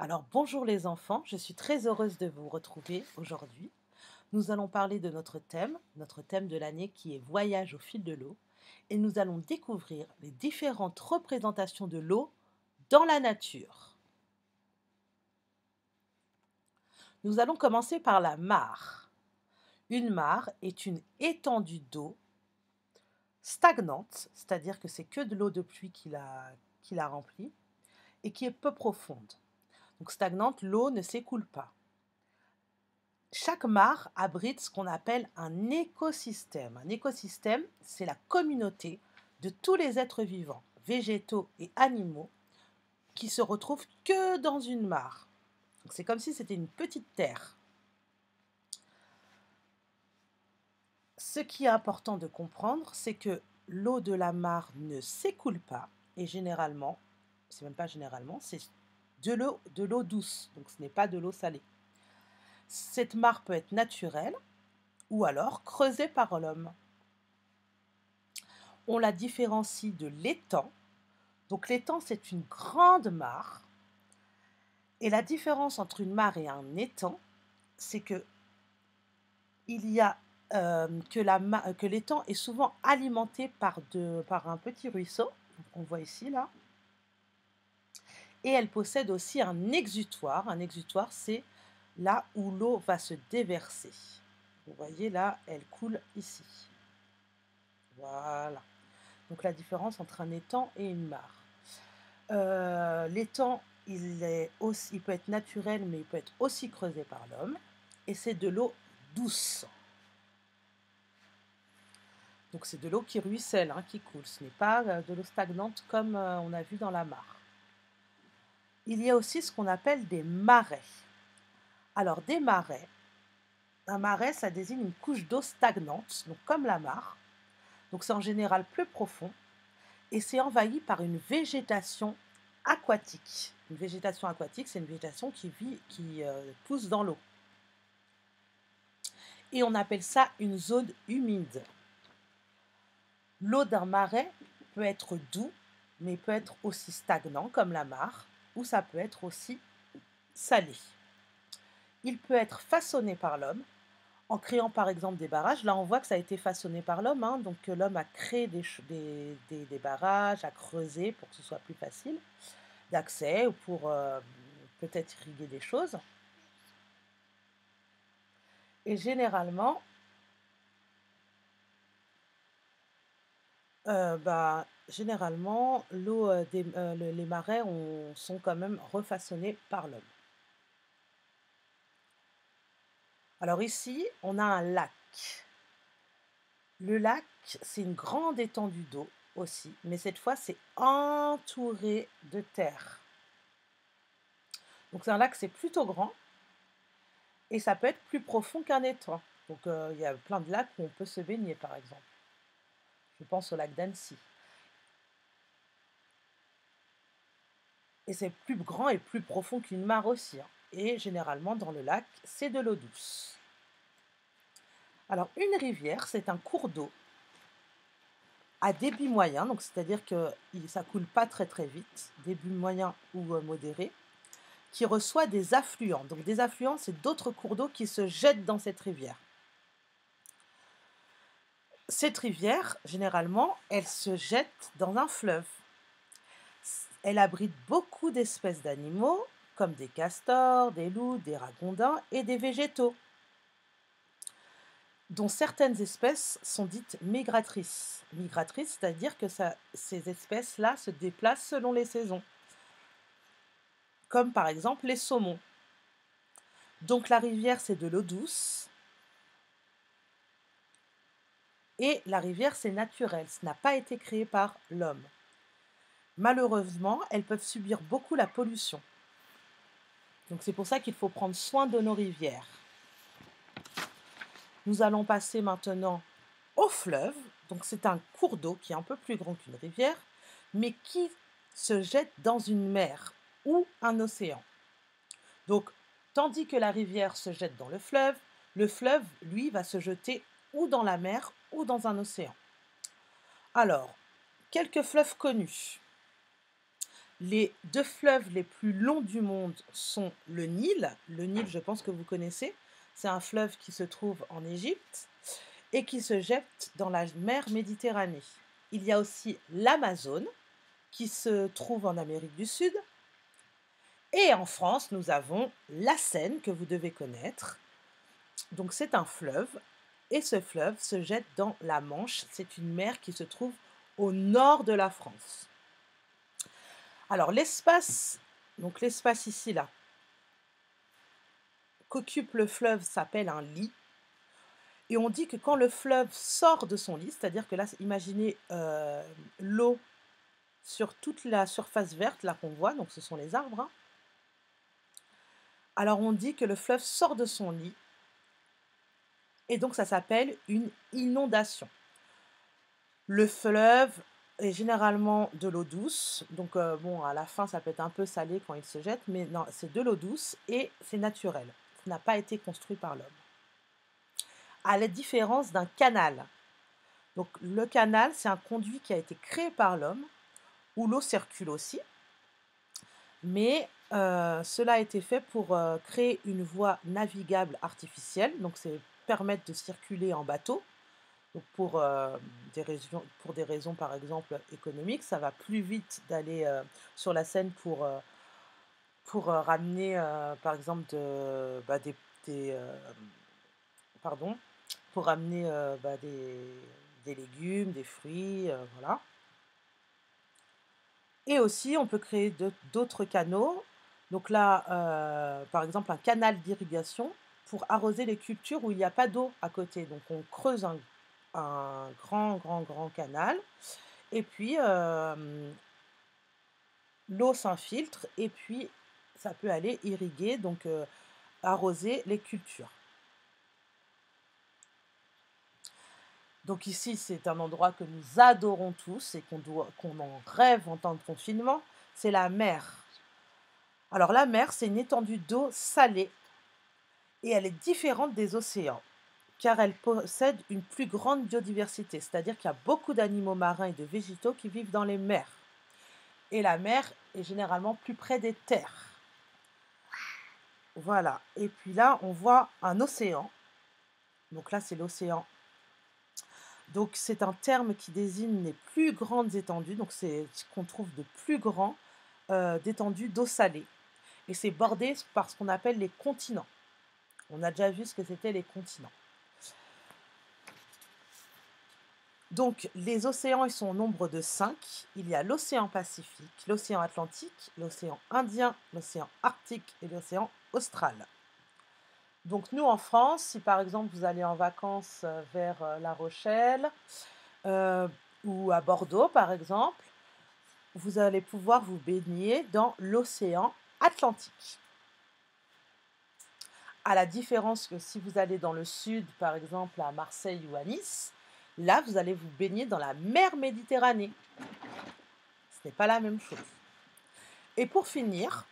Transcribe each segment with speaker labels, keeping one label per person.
Speaker 1: Alors bonjour les enfants, je suis très heureuse de vous retrouver aujourd'hui. Nous allons parler de notre thème de l'année qui est Voyage au fil de l'eau, et nous allons découvrir les différentes représentations de l'eau dans la nature. Nous allons commencer par la mare. Une mare est une étendue d'eau stagnante, c'est-à-dire que c'est que de l'eau de pluie qui la remplit, et qui est peu profonde. Donc stagnante, l'eau ne s'écoule pas. Chaque mare abrite ce qu'on appelle un écosystème. Un écosystème, c'est la communauté de tous les êtres vivants, végétaux et animaux, qui se retrouvent que dans une mare. Donc c'est comme si c'était une petite terre. Ce qui est important de comprendre, c'est que l'eau de la mare ne s'écoule pas, et généralement, c'est même pas généralement, c'est de l'eau douce, donc ce n'est pas de l'eau salée. Cette mare peut être naturelle ou alors creusée par l'homme. On la différencie de l'étang. Donc l'étang, c'est une grande mare. Et la différence entre une mare et un étang, c'est que il y a que l'étang est souvent alimenté par un petit ruisseau, qu'on voit ici là, et elle possède aussi un exutoire. Un exutoire, c'est là où l'eau va se déverser. Vous voyez là, elle coule ici. Voilà. Donc la différence entre un étang et une mare. L'étang, il peut être naturel, mais il peut être aussi creusé par l'homme. Et c'est de l'eau douce. Donc c'est de l'eau qui ruisselle, hein, qui coule. Ce n'est pas de l'eau stagnante comme on a vu dans la mare. Il y a aussi ce qu'on appelle des marais. Alors des marais, un marais, ça désigne une couche d'eau stagnante, donc comme la mare. Donc c'est en général plus profond et c'est envahi par une végétation aquatique. Une végétation aquatique, c'est une végétation qui pousse dans l'eau. Et on appelle ça une zone humide. L'eau d'un marais peut être doux, mais peut être aussi stagnant comme la mare, ou ça peut être aussi salé. Il peut être façonné par l'homme, en créant par exemple des barrages. Là, on voit que ça a été façonné par l'homme, hein, donc l'homme a créé des barrages, a creusé pour que ce soit plus facile d'accès ou pour peut-être irriguer des choses. Et généralement, l'eau les marais sont quand même refaçonnés par l'homme. Alors ici, on a un lac. Le lac, c'est une grande étendue d'eau aussi, mais cette fois, c'est entouré de terre. Donc c'est un lac, c'est plutôt grand et ça peut être plus profond qu'un étang. Donc il y a plein de lacs où on peut se baigner, par exemple. Je pense au lac d'Annecy. Et c'est plus grand et plus profond qu'une mare aussi, hein. Et généralement, dans le lac, c'est de l'eau douce. Alors, une rivière, c'est un cours d'eau à débit moyen, donc c'est-à-dire que ça coule pas très très vite, débit moyen ou modéré, qui reçoit des affluents. Donc des affluents, c'est d'autres cours d'eau qui se jettent dans cette rivière. Cette rivière, généralement, elle se jette dans un fleuve. Elle abrite beaucoup d'espèces d'animaux, comme des castors, des loups, des ragondins et des végétaux, dont certaines espèces sont dites migratrices. Migratrices, c'est-à-dire que ces espèces-là se déplacent selon les saisons, comme par exemple les saumons. Donc la rivière, c'est de l'eau douce, et la rivière, c'est naturel, ça n'a pas été créé par l'homme. Malheureusement, elles peuvent subir beaucoup la pollution. Donc c'est pour ça qu'il faut prendre soin de nos rivières. Nous allons passer maintenant au fleuve. Donc c'est un cours d'eau qui est un peu plus grand qu'une rivière, mais qui se jette dans une mer ou un océan. Donc, tandis que la rivière se jette dans le fleuve, lui, va se jeter ou dans la mer ou dans un océan. Alors, quelques fleuves connus. Les 2 fleuves les plus longs du monde sont le Nil. Le Nil, je pense que vous connaissez. C'est un fleuve qui se trouve en Égypte et qui se jette dans la mer Méditerranée. Il y a aussi l'Amazone qui se trouve en Amérique du Sud. Et en France, nous avons la Seine que vous devez connaître. Donc c'est un fleuve et ce fleuve se jette dans la Manche. C'est une mer qui se trouve au nord de la France. Alors l'espace ici là, qu'occupe le fleuve s'appelle un lit. Et on dit que quand le fleuve sort de son lit, c'est-à-dire que là, imaginez l'eau sur toute la surface verte là qu'on voit, donc ce sont les arbres, hein. Alors on dit que le fleuve sort de son lit et donc ça s'appelle une inondation. Le fleuve est généralement de l'eau douce, donc bon, à la fin ça peut être un peu salé quand il se jette, mais non, c'est de l'eau douce et c'est naturel. Ça n'a pas été construit par l'homme. À la différence d'un canal. Donc le canal, c'est un conduit qui a été créé par l'homme, où l'eau circule aussi, mais cela a été fait pour créer une voie navigable artificielle, donc c'est permettre de circuler en bateau. Donc pour des raisons par exemple économiques, ça va plus vite d'aller sur la Seine pour ramener par exemple des, pardon, pour ramener des légumes, des fruits, voilà. Et aussi, on peut créer d'autres canaux. Donc là, par exemple, un canal d'irrigation pour arroser les cultures où il n'y a pas d'eau à côté. Donc on creuse un grand canal et puis l'eau s'infiltre et puis ça peut aller irriguer, donc arroser les cultures. Donc ici, c'est un endroit que nous adorons tous et qu'on en rêve en temps de confinement, c'est la mer. Alors la mer, c'est une étendue d'eau salée et elle est différente des océans car elle possède une plus grande biodiversité, c'est-à-dire qu'il y a beaucoup d'animaux marins et de végétaux qui vivent dans les mers. Et la mer est généralement plus près des terres. Voilà. Et puis là, on voit un océan. Donc là, c'est l'océan. Donc c'est un terme qui désigne les plus grandes étendues. Donc c'est ce qu'on trouve de plus grand d'étendues d'eau salée. Et c'est bordé par ce qu'on appelle les continents. On a déjà vu ce que c'était les continents. Donc les océans, ils sont au nombre de 5. Il y a l'océan Pacifique, l'océan Atlantique, l'océan Indien, l'océan Arctique et l'océan Austral. Donc nous en France, si par exemple vous allez en vacances vers La Rochelle ou à Bordeaux par exemple, vous allez pouvoir vous baigner dans l'océan Atlantique. À la différence que si vous allez dans le sud, par exemple à Marseille ou à Nice, là vous allez vous baigner dans la mer Méditerranée. Ce n'est pas la même chose. Et pour finir,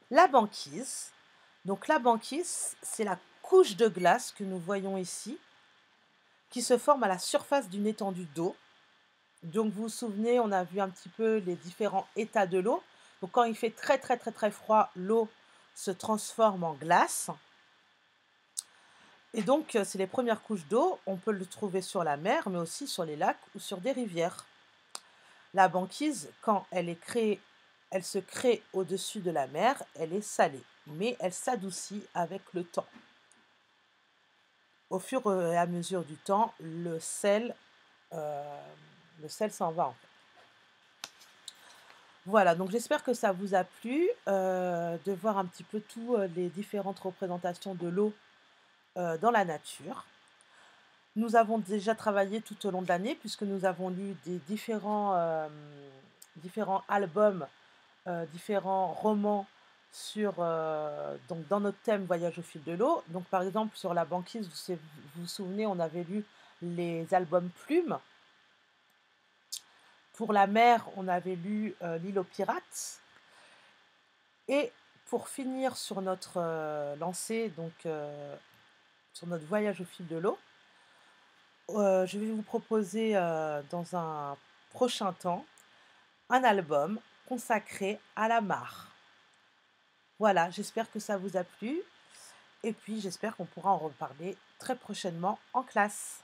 Speaker 1: la banquise. Donc la banquise, c'est la couche de glace que nous voyons ici, qui se forme à la surface d'une étendue d'eau. Donc vous vous souvenez, on a vu un petit peu les différents états de l'eau. Donc quand il fait très froid, l'eau se transforme en glace. Et donc c'est les premières couches d'eau. On peut le trouver sur la mer, mais aussi sur les lacs ou sur des rivières. La banquise, quand elle est créée, elle se crée au-dessus de la mer, elle est salée, mais elle s'adoucit avec le temps. Au fur et à mesure du temps, le sel s'en va en fait. Voilà, donc j'espère que ça vous a plu de voir un petit peu toutes les différentes représentations de l'eau dans la nature. Nous avons déjà travaillé tout au long de l'année puisque nous avons lu des différents albums, différents romans donc dans notre thème Voyage au fil de l'eau. Donc par exemple sur la banquise, vous vous souvenez, on avait lu les albums Plume. Pour la mer, on avait lu L'île aux pirates. Et pour finir sur notre lancée, donc sur notre voyage au fil de l'eau, je vais vous proposer dans un prochain temps un album consacrée à la mare. Voilà, j'espère que ça vous a plu et puis j'espère qu'on pourra en reparler très prochainement en classe.